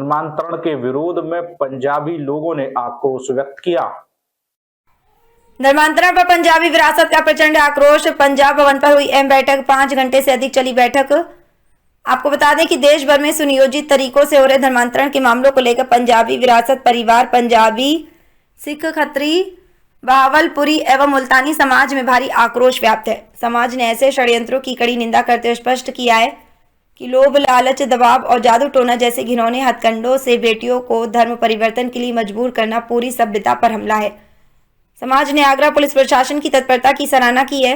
धर्मांतरण के विरोध में पंजाबी लोगों ने आक्रोश व्यक्त किया। धर्मांतरण पर पंजाबी विरासत का प्रचंड आक्रोश। पंजाब भवन पर हुई अहम बैठक। 5 घंटे से अधिक चली बैठक। आपको बता दें कि देश भर में सुनियोजित तरीकों से हो रहे धर्मांतरण के मामलों को लेकर पंजाबी विरासत परिवार, पंजाबी, सिख, खत्री, बहावलपुरी एवं मुल्तानी समाज में भारी आक्रोश व्याप्त है। समाज ने ऐसे षड्यंत्रों की कड़ी निंदा करते हुए स्पष्ट किया है कि लोभ, लालच, दबाव और जादू टोना जैसे घिनौने हथकंडों से बेटियों को धर्म परिवर्तन के लिए मजबूर करना पूरी सभ्यता पर हमला है। समाज ने आगरा पुलिस प्रशासन की तत्परता की सराहना की है,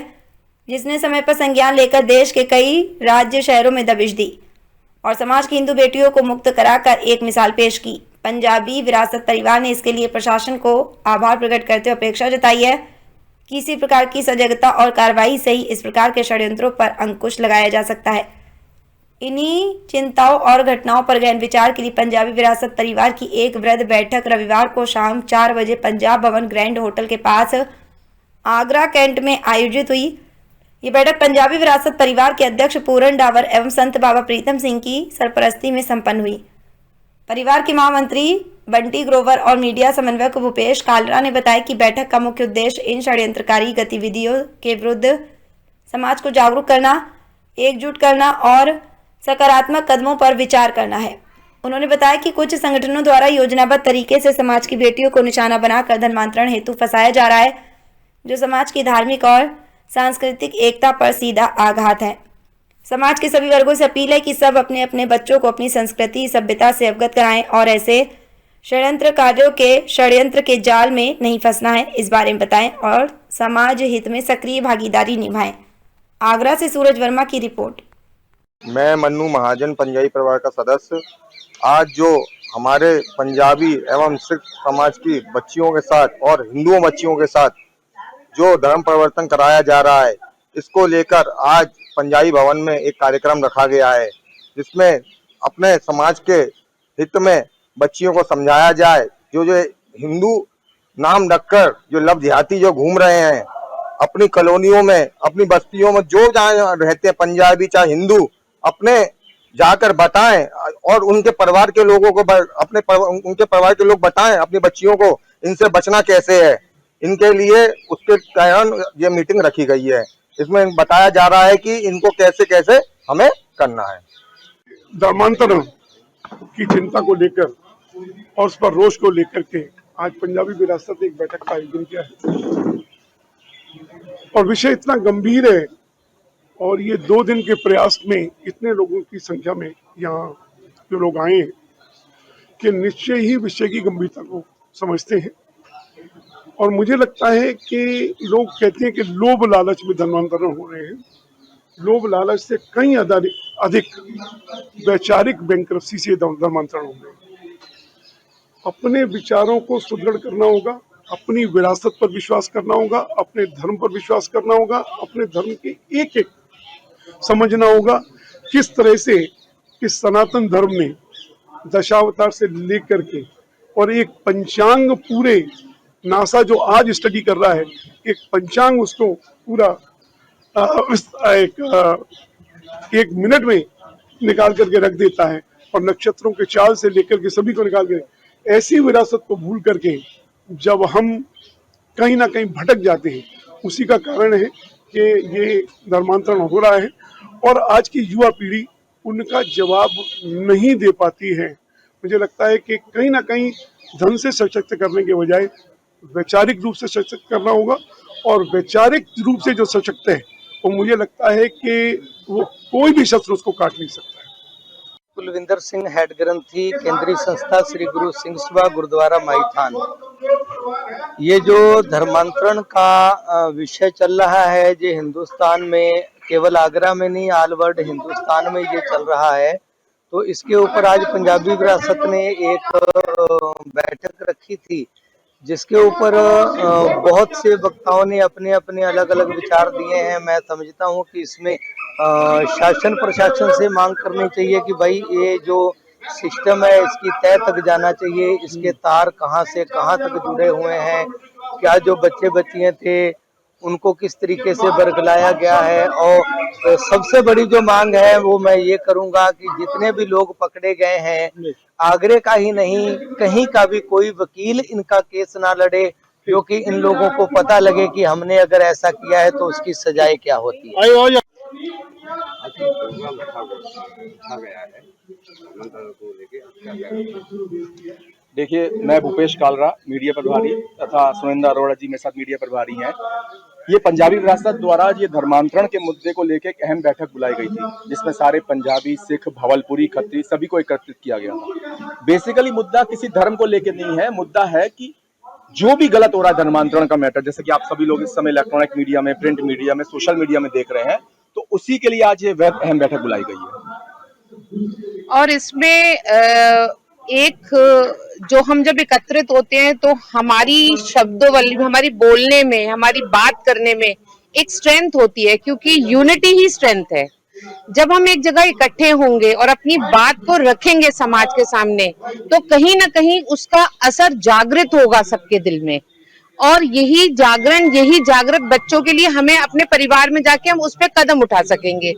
जिसने समय पर संज्ञान लेकर देश के कई राज्य शहरों में दबिश दी और समाज की हिंदू बेटियों को मुक्त कराकर एक मिसाल पेश की। पंजाबी विरासत परिवार ने इसके लिए प्रशासन को आभार प्रकट करते हुए अपेक्षा जताई है कि इसी प्रकार की सजगता और कार्रवाई से ही इस प्रकार के षड्यंत्रों पर अंकुश लगाया जा सकता है। इन्हीं चिंताओं और घटनाओं पर गहन विचार के लिए पंजाबी विरासत परिवार की एक वृहद बैठक रविवार को शाम 4 बजे पंजाब भवन ग्रैंड होटल के पास आगरा कैंट में आयोजित हुई। ये बैठक पंजाबी विरासत परिवार के अध्यक्ष पूरन डावर एवं संत बाबा प्रीतम सिंह की सरपरस्ती में संपन्न हुई। परिवार के महामंत्री बंटी ग्रोवर और मीडिया समन्वयक भूपेश कालरा ने बताया कि बैठक का मुख्य उद्देश्य इन षड्यंत्रकारी गतिविधियों के विरुद्ध समाज को जागरूक करना, एकजुट करना और सकारात्मक कदमों पर विचार करना है। उन्होंने बताया कि कुछ संगठनों द्वारा योजनाबद्ध तरीके से समाज की बेटियों को निशाना बनाकर धर्मांतरण हेतु फंसाया जा रहा है, जो समाज की धार्मिक और सांस्कृतिक एकता पर सीधा आघात है। समाज के सभी वर्गों से अपील है कि सब अपने अपने बच्चों को अपनी संस्कृति, सभ्यता से अवगत कराएं और ऐसे षड्यंत्र के जाल में नहीं फंसना है, इस बारे में बताएं और समाज हित में सक्रिय भागीदारी निभाएं। आगरा से सूरज वर्मा की रिपोर्ट। मैं मन्नू महाजन, पंजाबी परिवार का सदस्य। आज जो हमारे पंजाबी एवं सिख समाज की बच्चियों के साथ और हिंदुओं बच्चियों के साथ जो धर्म परिवर्तन कराया जा रहा है, इसको लेकर आज पंजाबी भवन में एक कार्यक्रम रखा गया है, जिसमें अपने समाज के हित में बच्चियों को समझाया जाए। जो हिंदू नाम रखकर जो लवदेहाती जो घूम रहे हैं अपनी कॉलोनियों में, अपनी बस्तियों में, जो जहाँ रहते हैं पंजाबी चाहे हिंदू, अपने जाकर बताएं और उनके परिवार के लोगों को उनके परिवार के लोग बताएं अपनी बच्चियों को इनसे बचना कैसे है। इनके लिए उसके कारण ये मीटिंग रखी गई है। इसमें बताया जा रहा है कि इनको कैसे कैसे हमें करना है। धर्मांतरण की चिंता को लेकर और उस पर रोष को लेकर के आज पंजाबी विरासत एक बैठक का आयोजन किया है और विषय इतना गंभीर है और ये 2 दिन के प्रयास में इतने लोगों की संख्या में यहाँ जो लोग आए हैं कि निश्चय ही विषय की गंभीरता को समझते हैं। और मुझे लगता है कि लोग कहते हैं कि लोभ लालच में धर्मांतरण हो रहे हैं। लोभ लालच से कहीं अधिक वैचारिक बैंक्रप्सी से धर्मांतरण हो रहे हैं। अपने विचारों को सुदृढ़ करना होगा, अपनी विरासत पर विश्वास करना होगा, अपने धर्म पर विश्वास करना होगा, अपने धर्म के एक एक समझना होगा किस तरह से इस सनातन धर्म ने दशावतार से लेकर के और एक पंचांग पूरे नासा जो आज स्टडी कर रहा है, एक पंचांग उसको पूरा एक मिनट में निकाल करके रख देता है और नक्षत्रों के चाल से लेकर के सभी को निकाल के, ऐसी विरासत को भूल करके जब हम कहीं ना कहीं भटक जाते हैं, उसी का कारण है कि ये धर्मांतरण हो रहा है और आज की युवा पीढ़ी उनका जवाब नहीं दे पाती है। मुझे लगता है कि कहीं ना कहीं धन से सशक्त करने के बजाय वैचारिक रूप से सशक्त करना होगा और वैचारिक रूप से जो सशक्त है वो मुझे लगता है कि वो कोई भी शस्त्र उसको काट नहीं सकता है। कुलविंदर सिंह, हेड ग्रंथी, केंद्रीय संस्था श्री गुरु सिंह सभा, गुरुद्वारा माईथान। ये जो धर्मांतरण का विषय चल रहा है, जो हिंदुस्तान में केवल आगरा में नहीं, ऑल वर्ल्ड हिंदुस्तान में ये चल रहा है, तो इसके ऊपर आज पंजाबी विरासत ने एक बैठक रखी थी, जिसके ऊपर बहुत से वक्ताओं ने अपने अपने अलग अलग विचार दिए हैं। मैं समझता हूं कि इसमें शासन प्रशासन से मांग करनी चाहिए कि भाई ये जो सिस्टम है इसकी तह तक जाना चाहिए, इसके तार कहां से कहां तक जुड़े हुए हैं, क्या जो बच्चे बच्चियां थे उनको किस तरीके से बरगलाया गया है। और सबसे बड़ी जो मांग है वो मैं ये करूंगा कि जितने भी लोग पकड़े गए हैं, आगरे का ही नहीं कहीं का भी कोई वकील इनका केस ना लड़े, क्योंकि इन लोगों को पता लगे कि हमने अगर ऐसा किया है तो उसकी सजाएं क्या होती है। देखिए, मैं भूपेश कालरा मीडिया प्रभारी तथा सुरेंद्र अरोड़ा जी मेरे साथ मीडिया प्रभारी हैं। ये पंजाबी विरासत द्वारा ये धर्मांतरण के मुद्दे को लेकर एक अहम बैठक बुलाई गई थी, जिसमें सारे पंजाबी, सिख, भवलपुरी, खत्री सभी को एकत्रित किया गया था। बेसिकली मुद्दा किसी धर्म को लेकर नहीं है, मुद्दा है कि जो भी गलत हो रहा है धर्मांतरण का मैटर, जैसे कि आप सभी लोग इस समय इलेक्ट्रॉनिक मीडिया में, प्रिंट मीडिया में, सोशल मीडिया में देख रहे हैं, तो उसी के लिए आज ये अहम बैठक बुलाई गई है। और इसमें एक जो हम जब एकत्रित होते हैं तो हमारी शब्दों हमारी बोलने में, हमारी बात करने में एक स्ट्रेंथ होती है, क्योंकि यूनिटी ही स्ट्रेंथ है। जब हम एक जगह इकट्ठे होंगे और अपनी बात को रखेंगे समाज के सामने, तो कहीं ना कहीं उसका असर जागृत होगा सबके दिल में। और यही जागृत बच्चों के लिए हमें अपने परिवार में जाके हम उस पर कदम उठा सकेंगे।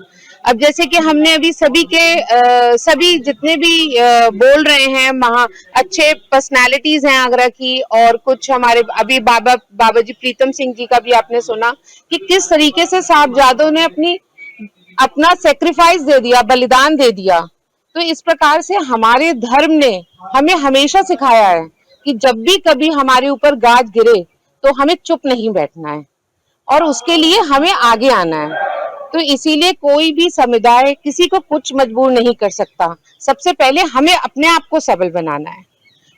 अब जैसे कि हमने अभी सभी जितने भी बोल रहे हैं, अच्छे पर्सनालिटीज हैं आगरा की, और कुछ हमारे अभी बाबा जी प्रीतम सिंह जी का भी आपने सुना कि किस तरीके से साहबजादों ने अपना सेक्रीफाइस दे दिया, बलिदान दे दिया। तो इस प्रकार से हमारे धर्म ने हमें हमेशा सिखाया है कि जब भी कभी हमारे ऊपर गाज गिरे तो हमें चुप नहीं बैठना है और उसके लिए हमें आगे आना है। तो इसीलिए कोई भी समुदाय किसी को कुछ मजबूर नहीं कर सकता। सबसे पहले हमें अपने आप को सबल बनाना है,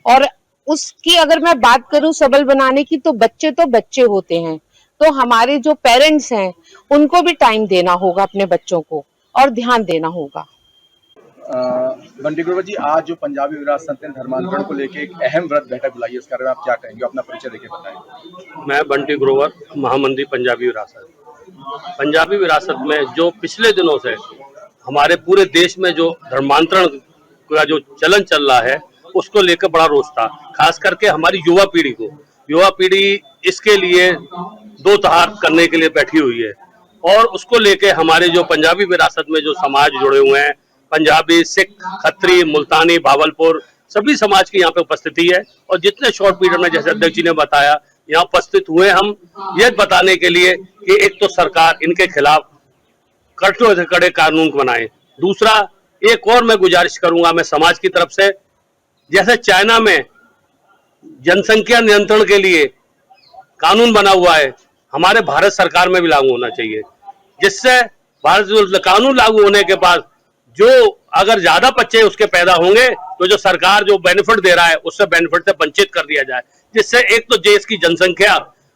और उसकी अगर मैं बात करूं सबल बनाने की, तो बच्चे होते हैं, तो हमारे जो पेरेंट्स हैं उनको भी टाइम देना होगा अपने बच्चों को और ध्यान देना होगा। बंटी ग्रोवर जी, आज जो पंजाबी विरासत ने धर्मांतरण को लेकर एक अहम व्रत बैठक बुलाई है, इसके बारे में आप क्या कहेंगे? अपना परिचय देके बताएं। मैं बंटी ग्रोवर, महामंत्री पंजाबी विरासत। पंजाबी विरासत में जो पिछले दिनों से हमारे पूरे देश में जो धर्मांतरण का जो चलन चल रहा है, उसको लेकर बड़ा रोष था। खास करके हमारी युवा पीढ़ी इसके लिए दो तहार करने के लिए बैठी हुई है, और उसको लेके हमारे जो पंजाबी विरासत में जो समाज जुड़े हुए हैं, पंजाबी, सिख, खत्री, मुल्तानी, भावलपुर, सभी समाज की यहाँ पे उपस्थिति है। और जितने शॉर्ट पीरियड में, जैसे अध्यक्ष जी ने बताया, यहाँ उपस्थित हुए हम ये बताने के लिए कि एक तो सरकार इनके खिलाफ कड़े से कड़े कानून बनाए। दूसरा, एक और मैं गुजारिश करूंगा मैं समाज की तरफ से, जैसे चाइना में जनसंख्या नियंत्रण के लिए कानून बना हुआ है, हमारे भारत सरकार में भी लागू होना चाहिए, जिससे भारत कानून लागू होने के बाद जो अगर ज्यादा बच्चे उसके पैदा होंगे तो जो सरकार जो बेनिफिट दे रहा है उससे बेनिफिट से वंचित कर दिया जाए, जिससे एक तो देश की जनसंख्या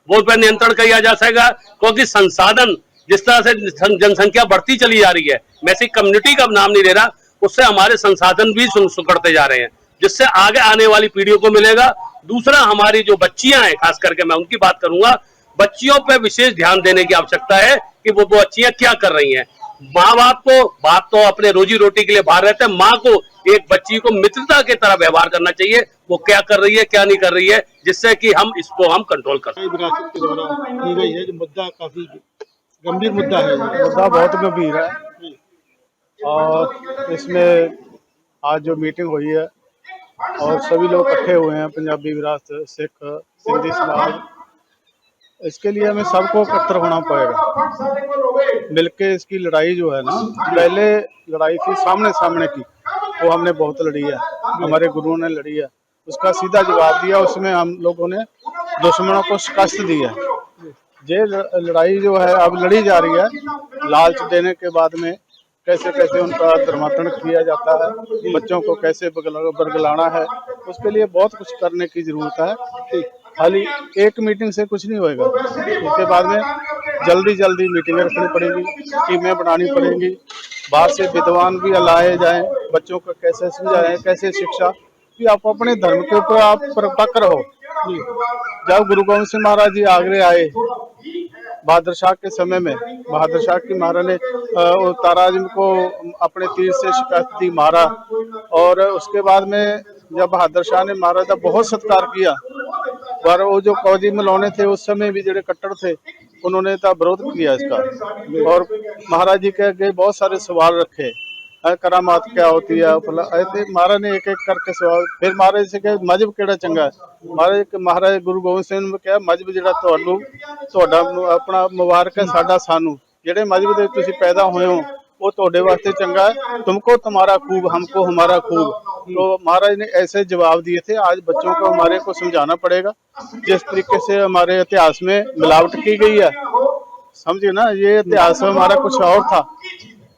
वो पर नियंत्रण किया जा सकेगा। क्योंकि संसाधन जिस तरह से जनसंख्या बढ़ती चली जा रही है, मैं इसी कम्युनिटी का नाम नहीं ले रहा, उससे हमारे संसाधन भी सुकड़ते जा रहे हैं, जिससे आगे आने वाली पीढ़ियों को मिलेगा। दूसरा, हमारी जो बच्चियां हैं, खास करके मैं उनकी बात करूंगा, बच्चियों पर विशेष ध्यान देने की आवश्यकता है कि वो बच्चियां क्या कर रही हैं। बाप तो अपने रोजी रोटी के लिए बाहर रहते हैं, माँ को एक बच्ची को मित्रता के तरह व्यवहार करना चाहिए, वो क्या कर रही है क्या नहीं कर रही है, जिससे कि हम इसको कंट्रोल कर सकें। विरासत के द्वारा की गई है जो मुद्दा काफी गंभीर मुद्दा है, मुद्दा बहुत गंभीर है, और इसमें आज जो मीटिंग हुई है और सभी लोग इकट्ठे हुए हैं, पंजाबी विरासत, सिख, सिंधी समाज, इसके लिए हमें सबको इकट्ठा होना पड़ेगा। मिलके इसकी लड़ाई जो है ना, पहले लड़ाई थी सामने सामने की, वो हमने बहुत लड़ी है, हमारे गुरुओं ने लड़ी है, उसका सीधा जवाब दिया, उसमें हम लोगों ने दुश्मनों को शिकस्त दी है। ये लड़ाई जो है अब लड़ी जा रही है, लालच देने के बाद में कैसे कैसे उनका धर्मांतरण किया जाता है, बच्चों को कैसे बरगलाना है, उसके लिए बहुत कुछ करने की जरूरत है। खाली एक मीटिंग से कुछ नहीं होएगा, उसके बाद में जल्दी मीटिंगें रखनी पड़ेंगी, टीमें बनानी पड़ेंगी, बाहर से विद्वान भी लाए जाएं, बच्चों को कैसे समझाएं, कैसे शिक्षा कि आप अपने धर्म के ऊपर आप पक्का रहो। जब गुरु गोविंद सिंह महाराज जी आगरे आए बहादुर शाह के समय में, बहादुर शाह की महाराज ने ताराजिम को अपने तीर से शिकस्त दी, मारा, और उसके बाद में जब बहादुर शाह ने महाराज का बहुत सत्कार किया, पर वो जो कौदी मिलाने थे उस समय भी जेडे कट्टर थे उन्होंने तो विरोध किया इसका और महाराज जी के आगे बहुत सारे सवाल रखे, करामात क्या होती है, ऐसे महाराज ने एक एक करके सवाल, फिर महाराज से कहा मजहब केड़ा चंगा है, महाराज गुरु गोबिंद सिंह ने कहा मजहब जिहड़ा तुहाडा अपना मुबारक है, साडा सानू जिहड़े मजहब दे तुसीं पैदा होए हो वो तुहाडे वास्ते चंगा है, तुमको तुम्हारा खूब हमको हमारा खूब। तो महाराज ने ऐसे जवाब दिए थे। आज बच्चों को हमारे को समझाना पड़ेगा, जिस तरीके से हमारे इतिहास में मिलावट की गई है, समझिए ना, ये इतिहास हमारा कुछ और था।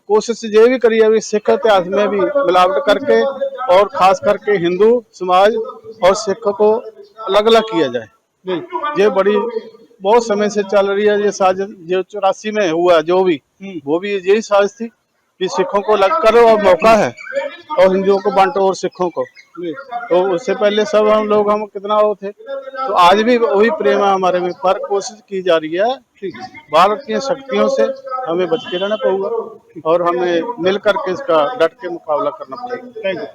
कोशिश ये भी करी है सिख इतिहास में भी मिलावट करके और खास करके हिंदू समाज और सिख को अलग अलग किया जाए। ये बड़ी बहुत समय से चल रही है ये साजिश, जो 84 में हुआ जो भी, वो भी यही साजिश थी कि सिखों को अलग करो और मौका है और हिंदुओं को बांटो और सिखों को। तो उससे पहले सब हम कितना वो थे, तो आज भी वही प्रेम है हमारे में, पर कोशिश की जा रही है भारत की शक्तियों से हमें बच के रहना पड़ेगा और हमें मिल करके इसका डट के मुकाबला करना पड़ेगा। Thank you.